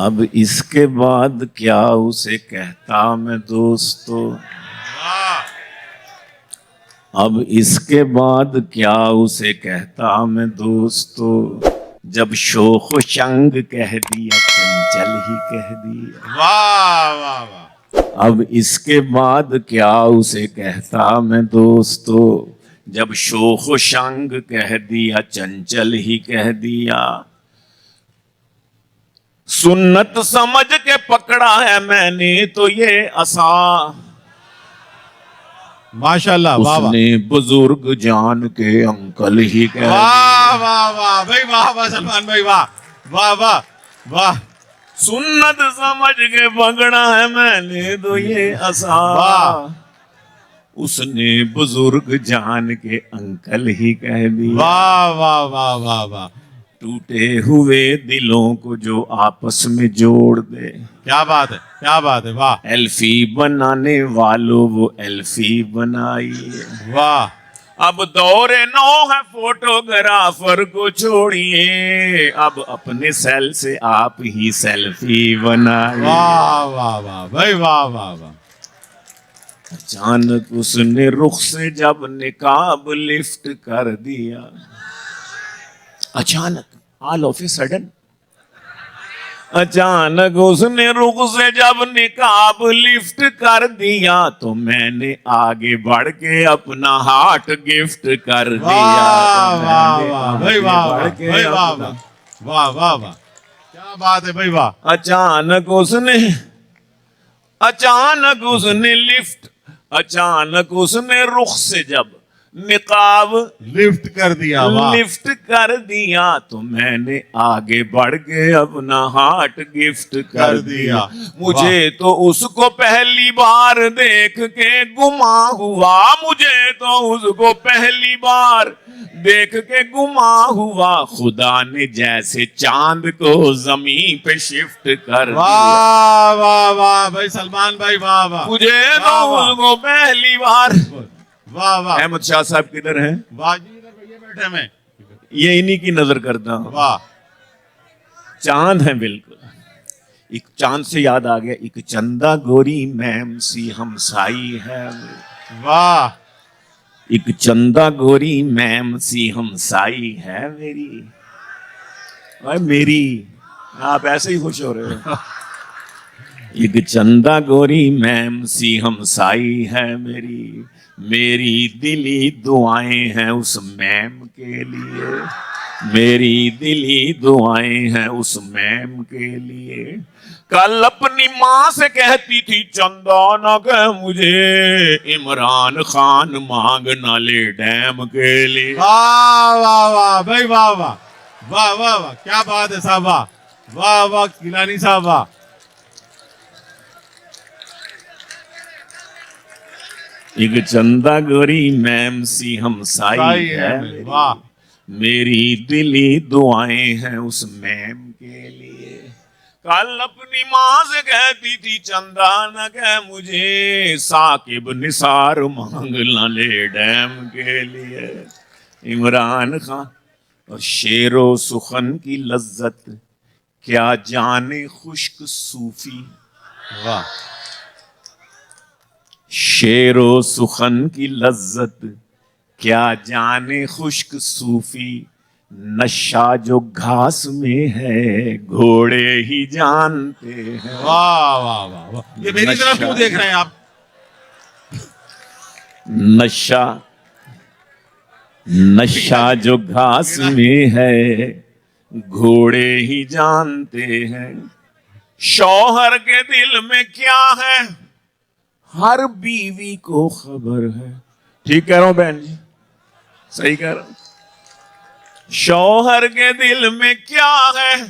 अब इसके बाद क्या उसे कहता मैं दोस्तों, अब इसके बाद क्या उसे कहता मैं दोस्तों, जब शोख शंग कह दिया चंचल ही कह दिया। वाह वाह वाह। अब इसके बाद क्या उसे कहता मैं दोस्तों, जब शोख शंग कह दिया चंचल ही कह दिया। सुन्नत समझ के पकड़ा है मैंने तो ये असा, माशाल्लाह वाह वाह। उसने बुजुर्ग जान के अंकल ही कह दिया। वाह वाह वाह भाई, वाह वाह सलमान भाई, वाह वाह वाह वाह। सुन्नत समझ के पकड़ा है मैंने तो ये असा, वाह। उसने बुजुर्ग जान के अंकल ही कह दिया। वाह वाह वाह वाह वाह। टूटे हुए दिलों को जो आपस में जोड़ दे, क्या बात है, क्या बात है, वाह एल्फी बनाने वालों वो एल्फी बनाई है। वाह। अब दौरे नो है फोटोग्राफर को छोड़िए, अब अपने सेल से आप ही सेल्फी बनाइए। वाह वाह वाह भाई, वाह वाह वाह। अचानक उसने रुख से जब निकाब लिफ्ट कर दिया, अचानक ऑल ऑफ ए सडन, अचानक उसने रुख से जब निकाब लिफ्ट कर दिया, तो मैंने आगे बढ़ के अपना हार्ट गिफ्ट कर दिया। वाह तो वाह मैंने वाह आगे भाई, वाह बढ़ वाह के भाई, वाह अपना- वाह वाह वाह वाह। क्या बात है भाई, वाह। अचानक उसने रुख से जब निकाब लिफ्ट कर दिया, वाह। लिफ्ट कर दिया, तो मैंने आगे बढ़ के अपना हार्ट गिफ्ट कर दिया। मुझे तो उसको पहली बार देख के गुमा हुआ, मुझे तो उसको पहली बार देख के गुमा हुआ, खुदा ने जैसे चांद को जमीन पे शिफ्ट कर दिया। वाह वाह वाह भाई सलमान भाई, वाह वाह। मुझे तो वाह, वाह। उसको पहली बार। वाह वाह। अहमद शाह साहब किधर हैं? वाह जी, इधर भैया बैठे मैं। ये इन्हीं की नजर करता हूं। वाह। चांद है बिल्कुल। एक चांद से याद आ गया, एक चंदा गोरी मैम सी हमसाई है, वाह। एक चंदा गोरी मैम सी हमसाई है मेरी। और मेरी, आप ऐसे ही खुश हो रहे हो। एक चंदा गोरी मैम सी हमसाई है मेरी, मेरी दिली दुआएं हैं उस मैम के लिए, मेरी दिली दुआएं हैं उस मैम के लिए। कल अपनी माँ से कहती थी चंदा न कह मुझे, इमरान खान मांग न ले डैम के लिए। वाह वाह वाह भाई, वाह वाह वाह वाह वाह। क्या बात है साहब, वाह वाह वाह किलानी साहब, वाह। एक चंदा गोरी मैम सी हमसाई है मेरी, वाह। मेरी दिली दुआएं हैं उस मैम के लिए। कल अपनी माँ से कहती थी चंदा न कह मुझे, साकिब निसार मांग न ले डैम के लिए। इमरान खान और शेरो सुखन की लज्जत क्या जाने खुश्क सूफी, वाह। शेरो सुखन की लज्जत क्या जाने खुश्क सूफी, नशा जो घास में है घोड़े ही जानते हैं। वाह वाह वाह वाह। ये मेरी तरफ क्यों देख रहे हैं आप? नशा, नशा जो घास में है घोड़े ही जानते हैं। शौहर के दिल में क्या है हर बीवी को खबर है। ठीक कह रहा हूं बहन जी, सही कह रहा हूं। शौहर के दिल में क्या है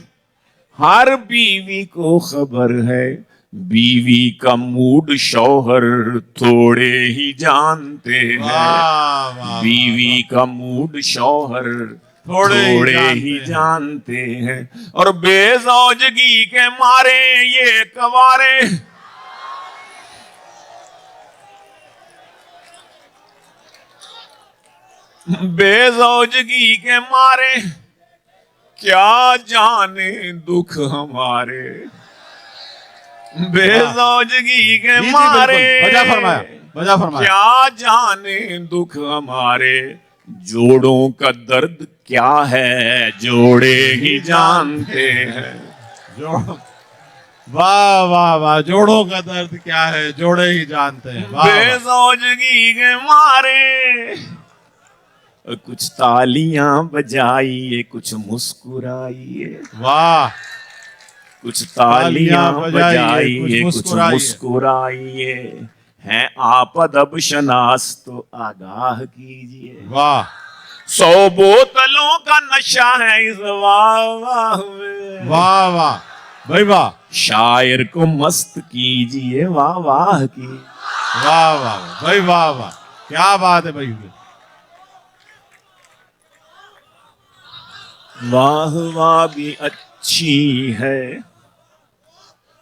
हर बीवी को खबर है, बीवी का मूड शौहर थोड़े ही जानते हैं। वाह वाह। बीवी का मूड शौहर थोड़े ही जानते हैं। और बेजौजगी के मारे ये कवारे, बेजौजगी के मारे क्या जाने दुख हमारे। बेजोजगी के जी, जी, मारे बिल्कुल। वजह फरमाया। क्या जाने दुख हमारे, जोड़ों का दर्द क्या है जोड़े ही जानते हैं। जोड़ो, वाह वाह वाह, जोड़ों का दर्द क्या है जोड़े ही जानते हैं। वाह वाह। बेजोजगी के मारे कुछ तालियां बजाइए, कुछ मुस्कुराइए, वाह, कुछ तालियां बजाइए, कुछ मुस्कुराइए। मुस्कुराइए। हैं आप अदब शनास तो आगाह कीजिए। वाह 100 बोतलों का नशा है इस वाह वाह में, वाह वाह भाई वाह, शायर को मस्त कीजिए वाह वाह की। वाह वाह भाई, वाह वाह, क्या बात है भाई। वाह वाह भी अच्छी है,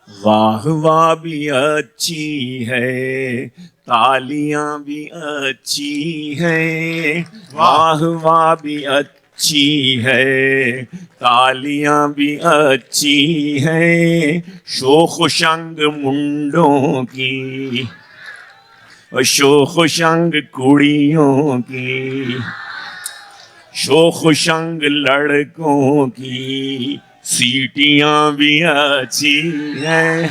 वाह वाह भी अच्छी है, तालियां भी अच्छी हैं। वाह वाह भी अच्छी है, तालियां भी अच्छी हैं। शोख शंग मुंडों की, शोख शंग कुड़ियों की, शोख शंग लड़कों की, सीटियां भी अच्छी हैं।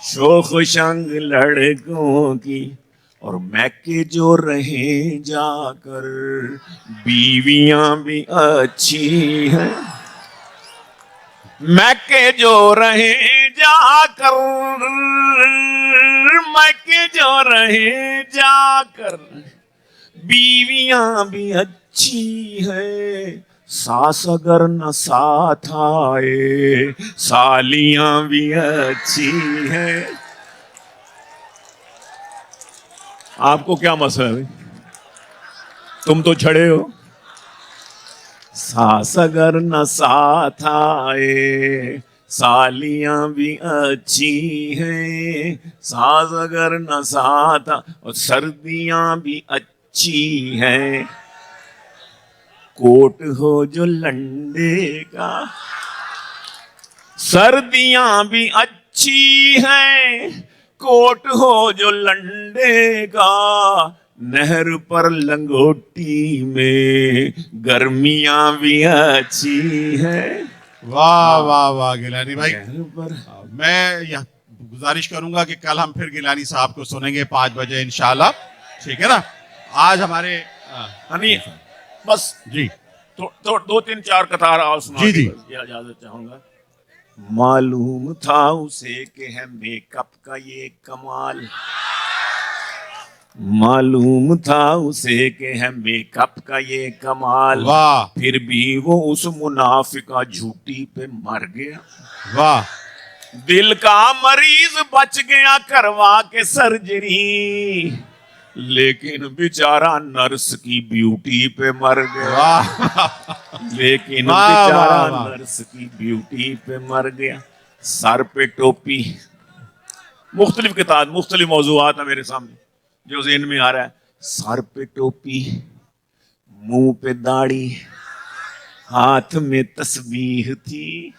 शोख शंग लड़कों की, और मैके जो रहे जाकर बीवियां भी अच्छी हैं। मैके जो रहे जाकर, मैके जो रहे जाकर बीवियां भी अच्छी है। सास अगर न साथ आए सालियां भी अच्छी है। आपको क्या मसला है भाई? तुम तो छड़े हो। सास अगर न साथ आए सालियां भी अच्छी हैं। सास अगर न साथ और सर्दियां भी अच्छी हैं। कोट हो जो लंडे का, सर्दियां भी अच्छी हैं। कोट हो जो लंडे का, नहर पर लंगोटी में गर्मियां भी अच्छी हैं। वाह वाह वाह गिलानी भाई, पर मैं यह गुजारिश करूंगा कि कल हम फिर गिलानी साहब को सुनेंगे 5 बजे इंशाल्लाह, ठीक है ना। आज हमारे हनी बस जी तो 2-3-4 कतार और सुना जी, के जी। बस ये इजाजत चाहूंगा। मालूम था उसे कि है मेकअप का ये कमाल, मालूम था उसे कि है मेकअप का ये कमाल। वाह फिर भी वो उस मुनाफिका झूठी पे मर गया। वाह दिल का मरीज बच गया करवा के सर्जरी, लेकिन बेचारा नर्स की ब्यूटी पे मर गया। वाह लेकिन वाह, बेचारा वाह, वाह। नर्स की ब्यूटी पे मर गया। सर पे टोपी, मुख्तलिफ किताब मुख्तलिफ मौजूआत है मेरे सामने जो ज़हन में आ रहा है। सर पे टोपी, मुंह पे दाढ़ी, हाथ में तस्बीह थी।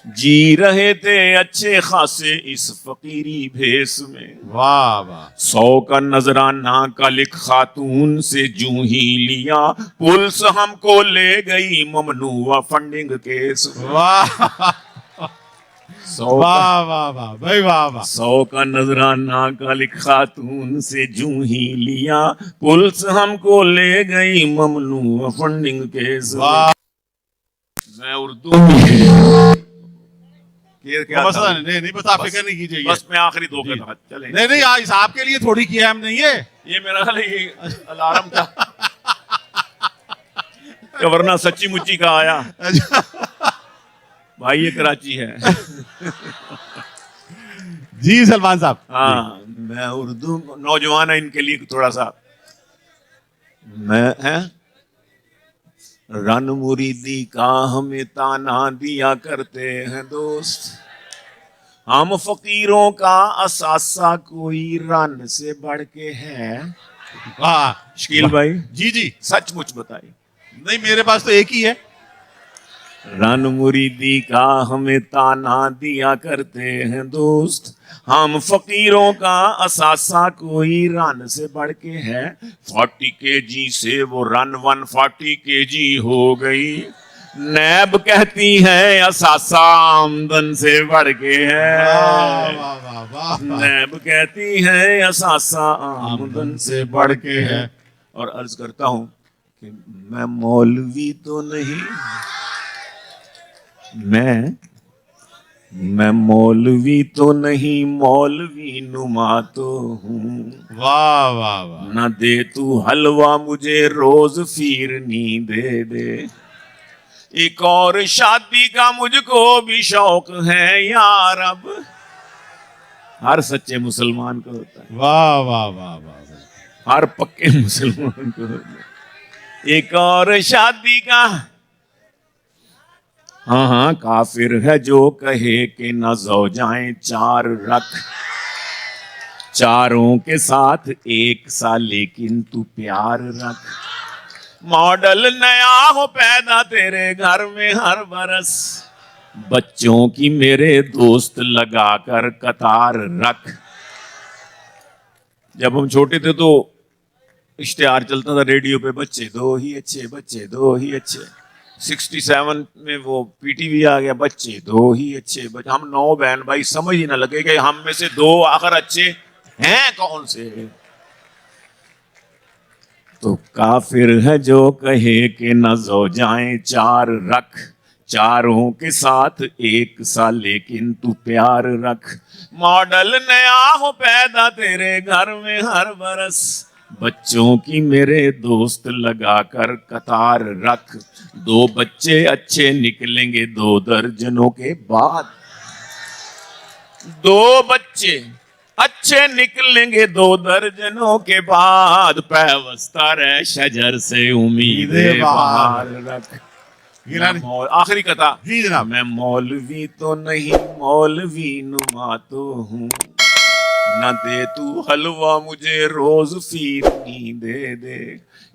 जी रहे थे अच्छे खासे इस फकीरी भेस में। वाह वाह 100 का नजराना का लिख खातून से जूं ही लिया, पुलिस हमको ले गई ममनुआ फंडिंग केस में। वाह 100 वाह वाह वाह भाई, वाह वाह 100 का नजराना का लिख खातून से जूं ही लिया, पुलिस हमको ले गई ममनुआ फंडिंग केस में। वाह। मैं उर्दू में क्या मसला था? नहीं, नहीं बस आप फिक्र नहीं कीजिए। बस मैं आखिरी 2 जी। का चले। नहीं नहीं, आज आपके लिए थोड़ी किया हमने ये। ये मेरा ख्याल है ये अलार्म था कि वरना सच्ची मुच्ची का आया भाई। ये कराची है। जी सलमान साहब। हाँ मैं उर्दू नौजवान है इनके लिए थोड़ा सा मैं है। रन मुरीदी का हमें ताना दिया करते हैं दोस्त, हम फकीरों का असासा कोई रन से बढ़ के है। वाह शकील भाई जी जी। सचमुच बताइए। नहीं मेरे पास तो एक ही है। रन मुरीदी का हमें ताना दिया करते हैं दोस्त, हम फकीरों का असासा कोई रन से बढ़ के है। 40 kg से वो रन 140 kg हो गई। नैब कहती है असासा आमदन से बढ़ के है। वाह वाह वाह वाह वाह। नैब कहती है असासा आमदन से बढ़ के है। और अर्ज करता हूं कि मैं मौलवी तो नहीं, मैं मौलवी तो नहीं, मौलवी नुमा तो हूँ। वाह वाह वाह। ना दे तू हलवा मुझे रोज फिरनी दे दे, एक और शादी का मुझको भी शौक है यार। अब हर सच्चे मुसलमान को होता है, वाह वाह वाह वाह। हर पक्के मुसलमान को होता है एक और शादी का। हाँ हाँ, काफिर है जो कहे कि न ज़ौजाएं चार रख, चारों के साथ एक सा लेकिन तू प्यार रख। मॉडल नया हो पैदा तेरे घर में हर बरस, बच्चों की मेरे दोस्त लगा कर कतार रख। जब हम छोटे थे तो इश्तिहार चलता था रेडियो पे, बच्चे दो ही अच्छे, बच्चे दो ही अच्छे। 67 में वो पीटीवी आ गया, बच्चे दो ही अच्छे। हम 9 बहन भाई, समझ ही ना लगे कि हम में से 2 आखिर अच्छे हैं कौन से। तो काफिर है जो कहे कि न ज़ौजाएं चार रख, चारों के साथ एक सा लेकिन तू प्यार रख। मॉडल नया हो पैदा तेरे घर में हर बरस, बच्चों की मेरे दोस्त लगा कर कतार रख। 2 बच्चे अच्छे निकलेंगे 2 दर्जनों के बाद, 2 बच्चे अच्छे निकलेंगे 2 दर्जनों के बाद। पैवस्ता रहे शजर से उम्मीदें बाहर रख। गिलानी आखिरी कथा। जी जनाब। मैं मौलवी तो नहीं, मौलवी नुमा तो हूँ। न दे तू हलवा मुझे रोज फिरनी दे दे,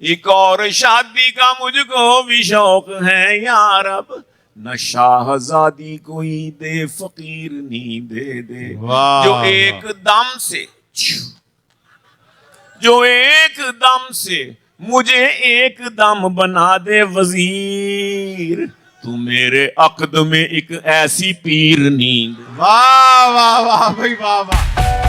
एक और शादी का मुझको भी शौक है यार। अब न शाहजादी कोई दे फकीरनी दे दे, वाह जो एकदम से, जो एकदम से मुझे एकदम बना दे वजीर। तू मेरे अक्द में एक ऐसी पीर नींद। वाह वाह वाह भाई वाह वाह।